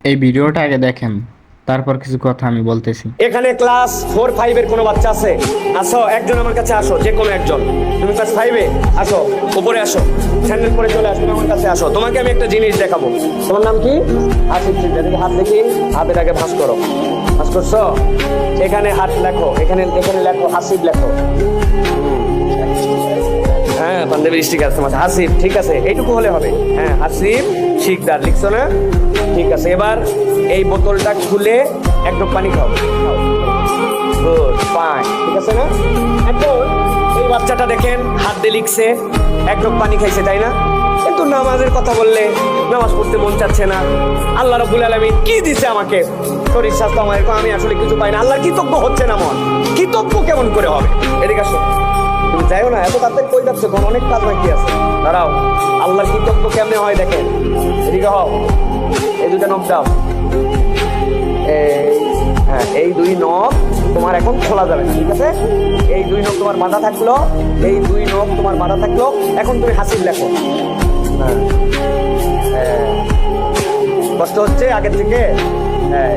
এই ভিডিওটা আগে দেখেন, তারপর কিছু কথা আমি বলতেছি। এখানে ক্লাস 4-5 এর কোনো বাচ্চা আছে? আসো, একজন আমার কাছে আসো, যে কোনো একজন। তুমি ক্লাস 5-এ আসো, উপরে আসো, স্যান্ডেল পরে চলে আসো, তুমি আমার কাছে আসো। তোমাকে আমি একটা জিনিস দেখাবো। তোমার নাম কি? আসিফ। এদিকে হাত দেখি, হাতের আগে ভাঁজ করো। ভাঁজ করছো? এখানে হাত লেখো, এখানে এখানে লেখো হাসিব লেখো। হ্যাঁ, পাঞ্জাবি স্টিক আছে তোমার হাসিব, ঠিক আছে, এইটুকু হলে হবে। হ্যাঁ, হাসিব শিকদার লিখছো না? ঠিক আছে, এবার এই বোতলটা খুলে এক ঢোক পানি খাও। গুড, ফাইন, ঠিক আছে না? এখন এই বাচ্চাটা দেখেন হাত দিয়ে লিখছে, এক ঢোক পানি খাইছে, তাই না? কিন্তু নামাজের কথা বললে নামাজ পড়তে মন চাচ্ছে না। আল্লাহ রাব্বুল আলামিন কি দিছে আমাকে? শরীর স্বাস্থ্য আমার, আমি আসলে কিছু পাই না। আল্লাহর কৃতজ্ঞ হচ্ছে না মন, কৃতজ্ঞ কেমন করে হবে? এদিকে আসো, তুমি যাইও না, এত তাড়াতাড়ি কই যাচ্ছে? কোন অনেক কাজ বাকি আছে, দাঁড়াও। আল্লাহর কৃতজ্ঞ কেমনে হয় দেখেন। এদিকে হও, এই দুটো নখ দাও। হ্যাঁ, এই দুই নখ তোমার এখন খোলা যাবে না, ঠিক আছে? এই দুই নখ তোমার বাঁধা থাকলো, এই দুই নখ তোমার বাঁধা থাকলো। এখন তুমি হাসিব লেখো। হ্যাঁ, কষ্ট হচ্ছে আগের থেকে? হ্যাঁ,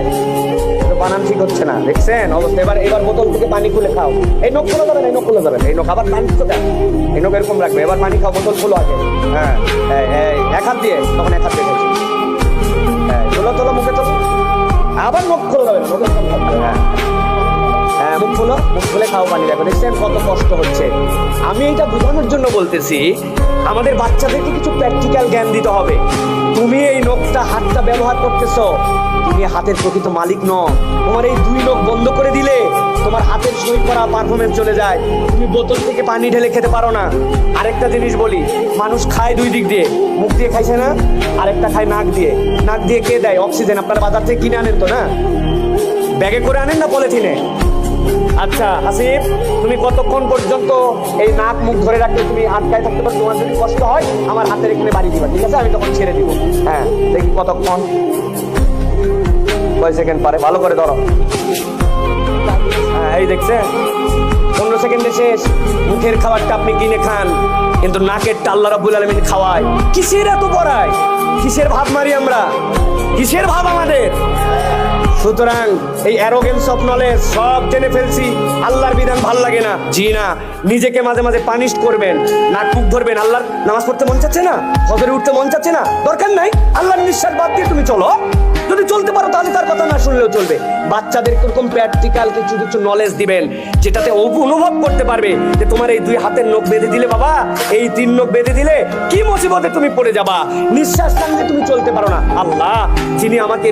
বানান ঠিক হচ্ছে না, দেখছেন অবস্থা? এবার বোতল থেকে পানি খুলে খাও। এই নখ খোলা যাবে না, এই নখ খোলা যাবে না, এই নখ আবার পানি তো দেন, এই নখ এরকম রাখবে। এবার পানি খাও, বোতল খোলো আগে। হ্যাঁ, এক হাত দিয়ে, তখন এক হাত দিয়ে খাইছি। হ্যাঁ, তোলো মুখে তোলো, আবার মুখ খোলা যাবে না, হ্যাঁ, মুখ খোলো, মুখ খুলে খাও পানি। দেখো, দেখছেন কত কষ্ট হচ্ছে? আমি এটা বোঝানোর জন্য বলতেছি, আমাদের বাচ্চাদেরকে কিছু প্র্যাকটিক্যাল জ্ঞান দিতে হবে। তুমি এই নখটা, হাতটা ব্যবহার করতেছো, তুমি হাতের প্রকৃত মালিক নও। তোমার এই দুই নখ বন্ধ করে দিলে তোমার হাতের সই করা পারফরমেন্স চলে যায়। তুমি বোতল থেকে পানি ঢেলে খেতে পারো না। আরেকটা জিনিস বলি, মানুষ খায় দুই দিক দিয়ে, মুখ দিয়ে খাইছে না, আরেকটা খায় নাক দিয়ে। নাক দিয়ে কে দেয়? অক্সিজেন। আপনারা বাজার থেকে কিনে আনেন তো না? ব্যাগে করে আনেন না পলিথিনে? আচ্ছা হাসিব, তুমি কতক্ষণ পর্যন্ত এই নাক মুখ ধরে রাখলে তুমি আটকায় থাকতে পারো? তোমার যদি কষ্ট হয় আমার হাতের এখানে বাড়ি দিবা, ঠিক আছে? আমি তখন ছেড়ে দিব। হ্যাঁ, দেখি কতক্ষণ, কয় সেকেন্ড পারে, ভালো করে ধরো। হ্যাঁ, এই দেখছেন 15 সেকেন্ডে শেষ। মুখের খাবারটা আপনি কিনে খান, কিন্তু নাকেরটা আল্লাহ রাব্বুল আলামিন খাওয়ায়। কিসের এত পড়ায়? কিসের ভাব মারি আমরা? কিসের ভাব আমাদের? সুতরাং এই অ্যারোগেন্স অফ নলেজ সব জেনে ফেলছি, আল্লাহর বিধান ভাল লাগে না, জি না। নিজেকে মাঝে মাঝে পানিশ করবেন, নাক মুখ ধরবেন। আল্লাহর নামাজ পড়তে মন চাচ্ছে না, ফজরে উঠতে মন চাচ্ছে না, দরকার নাই। আল্লাহর নিঃশ্বাস বাদ দিয়ে তুমি চলো। যদি চলতে পারো তাহলে তার কথা না শুনলেও চলবে। বাচ্চাদের এরকম প্র্যাকটিক্যাল কিছু কিছু নলেজ দিবেন, যেটাতে অনুভব করতে পারবে যে তোমার এই দুই হাতের নখ বেঁধে দিলে, বাবা এই 3 নখ বেঁধে দিলে কি মুসিবতে তুমি পড়ে যাবা। নিঃশ্বাস টানলে তুমি চলতে পারো না। আল্লাহ যিনি আমাকে